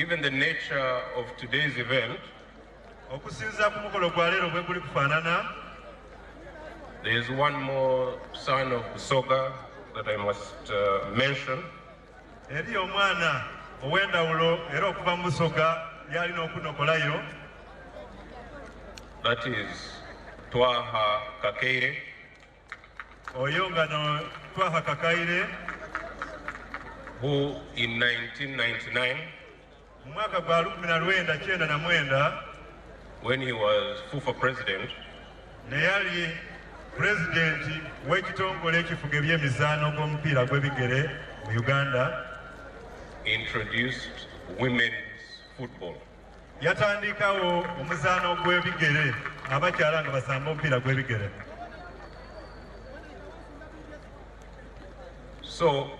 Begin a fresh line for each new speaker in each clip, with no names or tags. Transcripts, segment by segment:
given the nature of today's event, there is one more son of Busoga that I must mention. That is Twaha Kakeire. Who in 1999, when he was FUFA president, introduced women's football. So,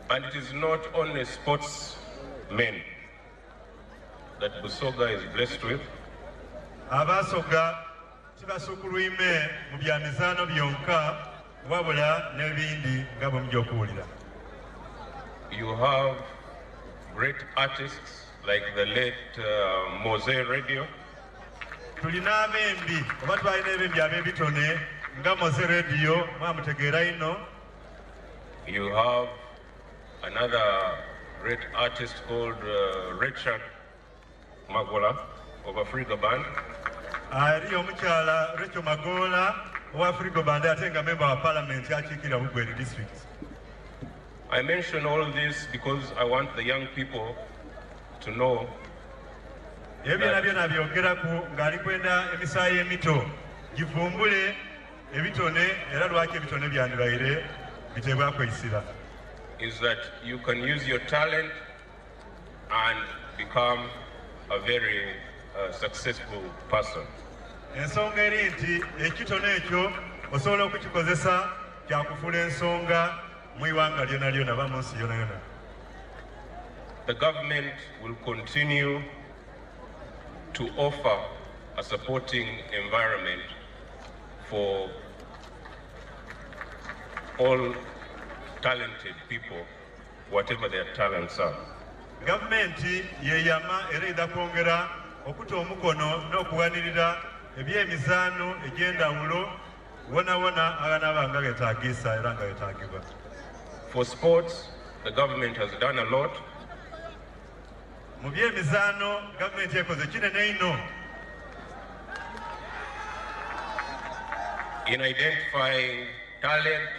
and it is not only sportsmen that Busoga is blessed with. You have great artists like the late Muhoozi Radio. You have another great artist called Richard Magola of Africa Band. I mention all this because I want the young people to know that is that you can use your talent and become a very successful person. The government will continue to offer a supporting environment for all talented people, whatever their talents are.
Government yeyama ereda kwongera okuta omukono n'okuwanirira ebyemizano egy'endawulo wona aganaba nga getagisa era nga getagibwa.
For sports, the government has done a lot.
Mu byemizano government ekoze kinene ino
in identifying talent,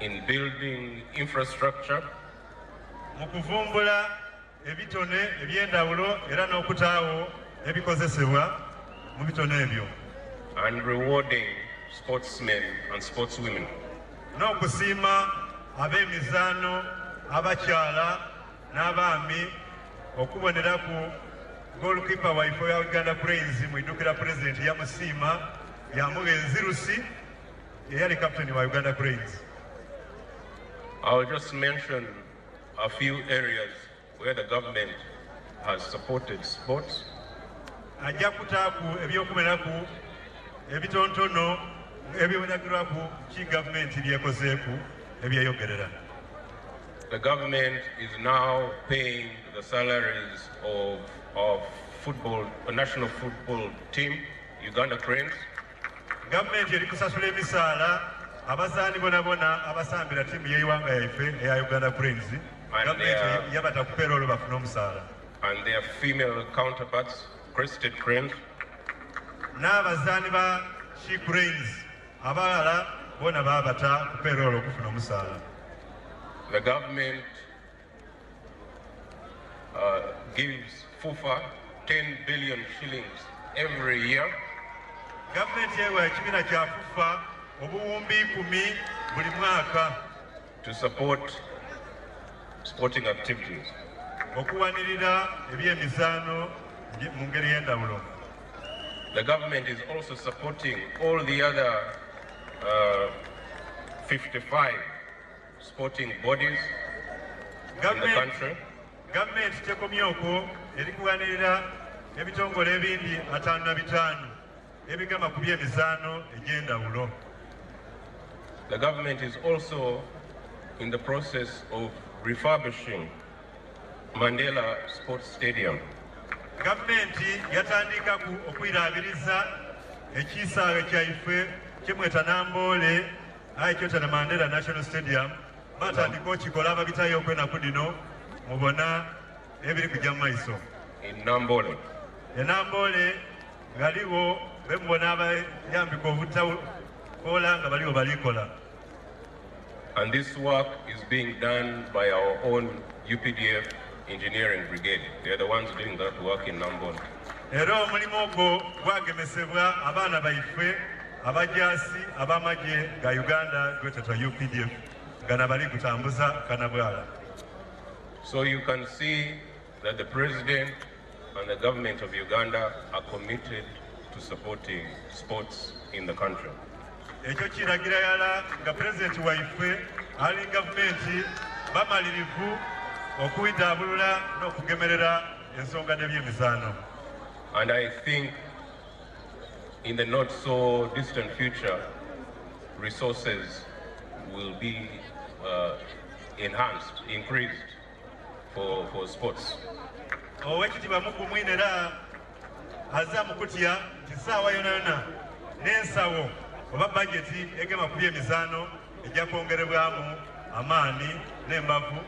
in building infrastructure,
mukuvumbula ebitone ebyendawulo era n'okutaawo ebikozesebwa mu bitone ebyo,
and rewarding sportsmen and sportswomen.
N'okusiima ab'emizano abakyala n'abaami okubonera ku goalkeeper waife ya Uganda Cranes mu idukira president yamusiima yamuwa enzirusi eyali captain wa Uganda Cranes.
I'll just mention a few areas where the government has supported sports.
Ajja kutaaku ebyokubeeraku ebitontono ebyobonagirwaku ki government byekozeeku ebyeyogerera.
The government is now paying the salaries of football, a national football team, Uganda Cranes.
Government eri kusasula emisaala abazaani bonabona abasambira ttiimu y'eiwanga yaife eya Uganda Cranes. Government yabata ku payroll bafuna omusaala.
And their female counterparts, crested cranes.
N'abazaani ba she cranes abalala bona babata ku payroll okufuna omusaala.
The government gives FUFA 10 billion shillings every year.
Government yewa ekibiina kya FUFA obuwumbi 10 buli mwaka
to support sporting activities.
Okuwanirira ebyemizaano mu ngeri y'endawulo.
The government is also supporting all the other 55 sporting bodies in the country.
Government tekomyoko eri kuwanirira ebitongole ebindi 55 ebigama ku byemizaano egy'endawulo.
The government is also in the process of refurbishing Mandela Sports Stadium.
Gavumenti yatandika okwirabiriza ekisaawe kyaife kimweta Namboole ayikyota na Mandela National Stadium batandika okikola ababitayo okwenaku dino mubona ebiri kujja mu maiso.
In Namboole.
Namboole ngaliwo bemubona abayambika obutakola nga baliwo balikola.
And this work is being done by our own UPDF Engineering Brigade. They are the ones doing that work in Namboole.
Era omulimu ogwo gwagemesebwa abaana baife abajaasi ab'amagye ga Uganda gwetata UPDF gana bali kutambuza kanabwala.
So you can see that the President and the government of Uganda are committed to supporting sports in the country.
Ekyo kiragira yala nga President waife ali gavumenti bamalirivu okuyitabulula n'okugemerera ensonga n'ebyemizaano.
And I think in the not so distant future, resources will be enhanced, increased for sports.
Owekitiibwa Muhoozi azza mu kutya nti ssaawa yonna yonna n'ensawo oba bajeti egema ku byemizaano ejja kwongerebwamu amaanyi n'embavu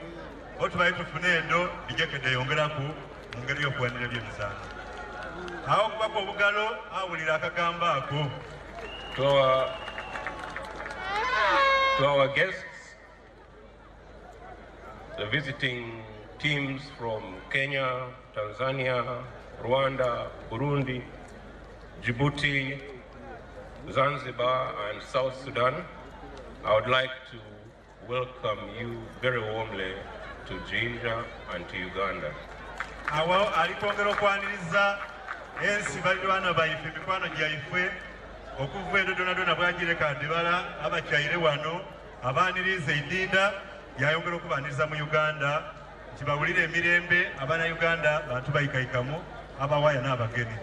otubaye tufune endo lijekedde yongeraku mu ngeri y'okuwanira ebyemizaano. Awo kubaka obugalo awulira akagambo ako.
To our guests, the visiting teams from Kenya, Tanzania, Rwanda, Burundi, Djibouti, Zanzibar, and South Sudan, I would like to welcome you very warmly to Jinja and to Uganda.
Awo alikwongera okwaniriza ensi balirwana baife mikwano gyaife okuva edo donadona bwagireka Dibala abakyaire wano abaaniriza Idinda yayongera okubaaniriza mu Uganda nti bawulire emirembe abaana Uganda bantu bayikaikamu abawaya n'abageni.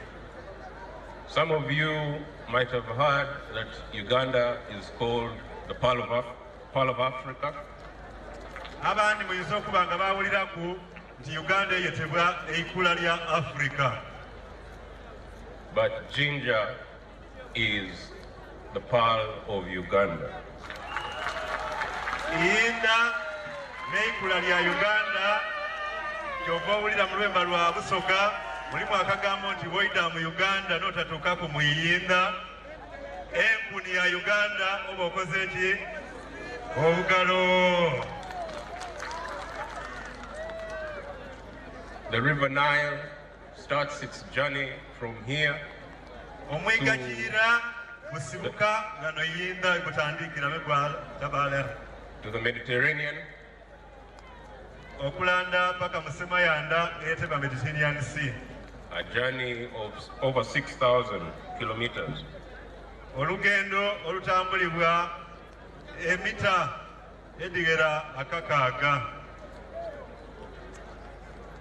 Some of you might have heard that Uganda is called the Pearl of Africa.
Abandi muyinza okuba nga bawuliraku nti Uganda eyetebwa eikula lya Africa.
But Jinja is the Pearl of Uganda.
Inda neikula lya Uganda kyova owulira mu lwemba lwa Busoga mulimu akagambo nti woyita mu Uganda n'otatuukako mu Iyinda. Enkuni ya Uganda oba okoze ki? Obugalo.
The River Nile starts its journey from here
Omwiga Kiyira gusibuka nga no Iyinda gutandikira megwa Tabala
to the Mediterranean,
okulanda paka Musemayanda eyetebwa Mediterranean Sea.
a journey of over 6,000 kilometers.
Olugendo olutambulibwa emita edigera akakaaga.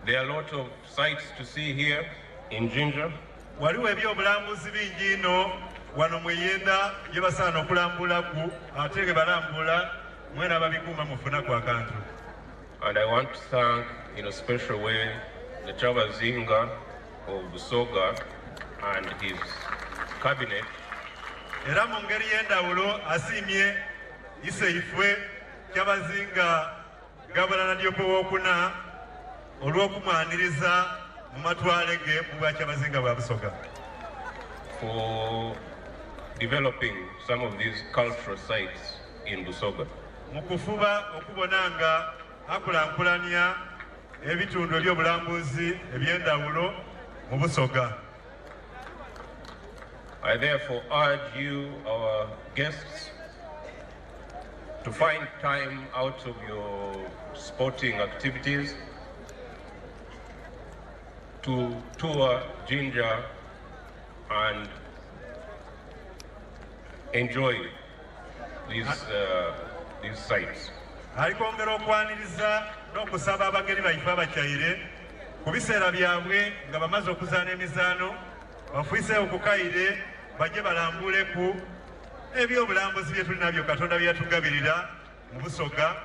There are a lot of sights to see here in Jinja.
Waliwo ebyobulambuzi bingi ino wano mu Iyinda bye basaana okulambulaku ate ge balambula mwena ababikuuma mufunaku akantu.
And I want to thank in a special way the Chabazinga of Busoga and his cabinet
Era mu ngeri y'endawulo asiimye Iseife Kyabazinga Gavana Dioko wokuna olw'okumwaniriza mu matwale ge mu bwa Kyabazinga bwa Busoga
for developing some of these cultural sites in Busoga.
mu kufuba okubona nga akulankulanya ebitundu ebyobulambuzi eby'endawulo mu Busoga.
I therefore urge you, our guests, to find time out of your sporting activities to tour Jinja and enjoy these sites.
Alikwongera okwaniriza n'okusaba abagenyi baife abakyaire ku biseera byabwe nga bamaze okuzaana emizaano bafuise okukaire bajje balambuleku ebyobulambuzi bye tulina byo Katonda bye yatugabirira mu Busoga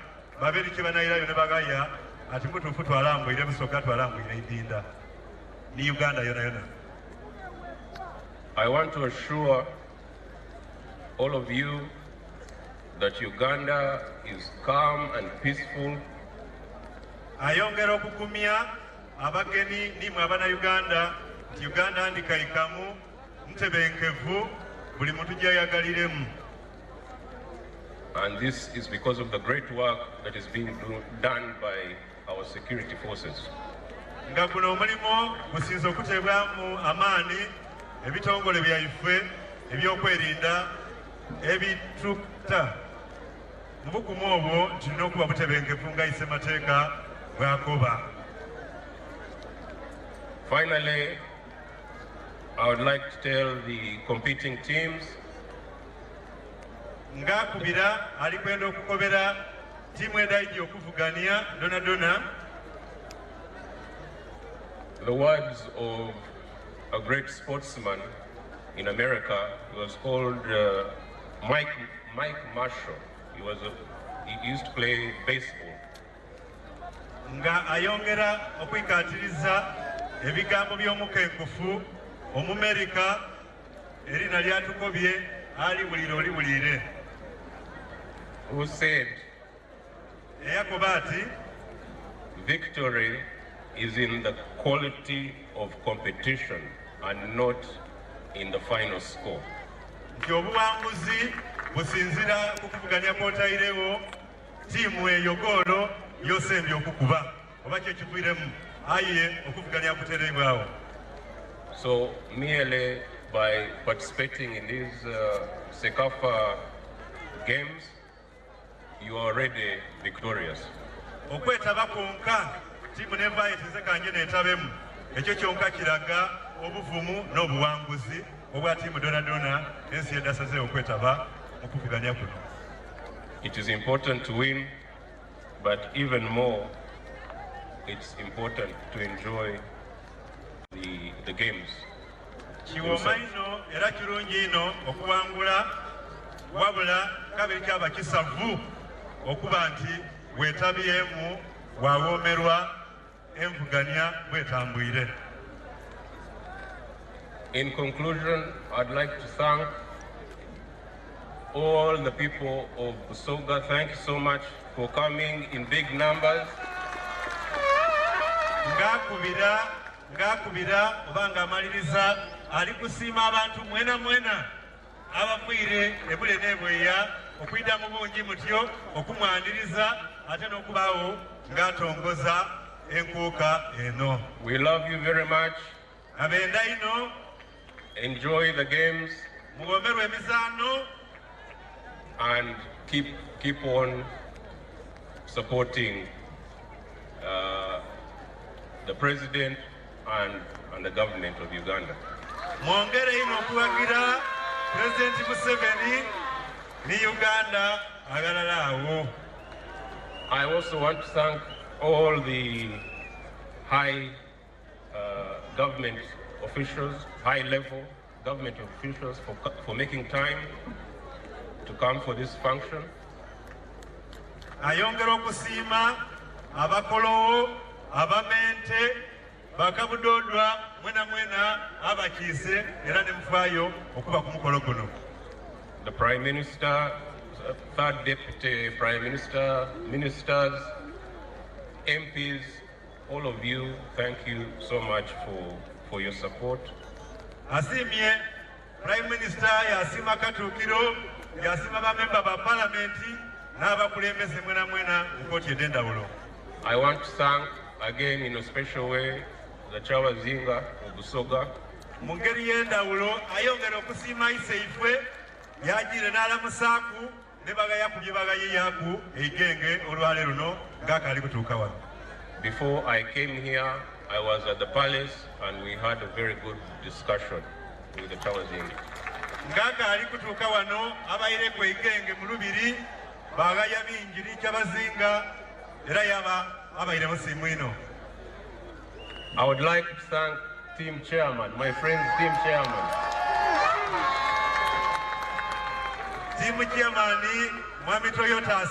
babiri kibanayirayo ne bagaya ati mutuufu twalambuire Busoga twalambuire Idinda ni Uganda yona.
I want to assure all of you that Uganda is calm and peaceful.
Ayongera okukumya abageni nimwe abana Uganda nti Uganda ndikaikamu ntebenkevu buli muntu gyayagaliremu.
And this is because of the great work that is being done by our security forces.
Nga guno omulimo gusinza okutebwamu amaanyi ebitongole byaife ebyokwerinda ebituta mu bugumu obwo tulina okuba butebenkevu nga isemateeka bwakoba.
Finally, I would like to tell the competing teams
nga kubira ali kwenda okukobera tiimu edaiji okuvugania dona
the words of a great sportsman in America. He was called Mike Marshall. He used to play baseball.
Nga ayongera okwikatiriza ebigambo by'omukenkufu Omumerika erina lyatukobye ali bulire oli bulire.
Who said,
Eyakobati,
victory is in the quality of competition and not in the final score.
Nti obuwanguzi businzira ku kuvuganya kw'otairewo tiimu eyo goolo yosembye okukuba oba kyekiviiremu aye okuvuganya kuterebwawo.
So merely by participating in these Sekafa games, you are already victorious.
Okwetaba konka tiimu neva etinze kanje neetabemu ekyo kyonka kiraga obuvumu n'obuwanguzi obwa tiimu dona ensi edasaze okwetaba mu kuvuganya kuno.
It is important to win, but even more, it's important to enjoy the games.
Kiwoma ino era kirungi ino okuwangula wabula kabiri kyaba kisavu okuba nti weetabyemu wawoomerwa envuganya bwetambwire.
In conclusion, I'd like to thank all the people of Busoga. Thank you so much for coming in big numbers.
Ngakubira obanga amaliriza ali kusiima abantu mwena abafire ebule nebweya okwida mu bungi mutyo okumwaniriza ate n'okubaawo ng'atongoza enkuuka eno.
We love you very much.
Abenda ino.
Enjoy the games.
Mugomerwe emizaano.
And keep on supporting the president and the government of Uganda.
Mwongere ino okuwagira President Museveni ni Uganda agalalawo.
I also want to thank all the high government officials, high-level government officials for making time to come for this function.
Ayongera okusiima abakolowo, abamente, bakabudodwa mwena abakiise era ne mufaayo okuba ku mukolo guno.
The Prime Minister, Third Deputy Prime Minister, ministers, MPs, all of you, thank you so much for your support.
Asimye Prime Minister yasima Katukiro, yasima bamemba ba Parliamenti n'abakulembeze mwena nkoti edendawulo.
I want to thank again in a special way the Chawazinga of Busoga.
Mu ngeri y'endawulo ayongera okusiima iseife yagire n'alamusaaku ne bagaya ku bye bagayiyaku eigenge olwale luno ng'akaali kutuuka wano.
Before I came here, I was at the palace and we had a very good discussion with the Chawazinga.
Ng'akaali kutuuka wano abayire ku eigenge mu lubiri bagaya bingi Chawazinga era yaba abayire musiimu ino.
I would like to thank team chairman, my friend's team chairman.
Team chairman, Mwami Toyota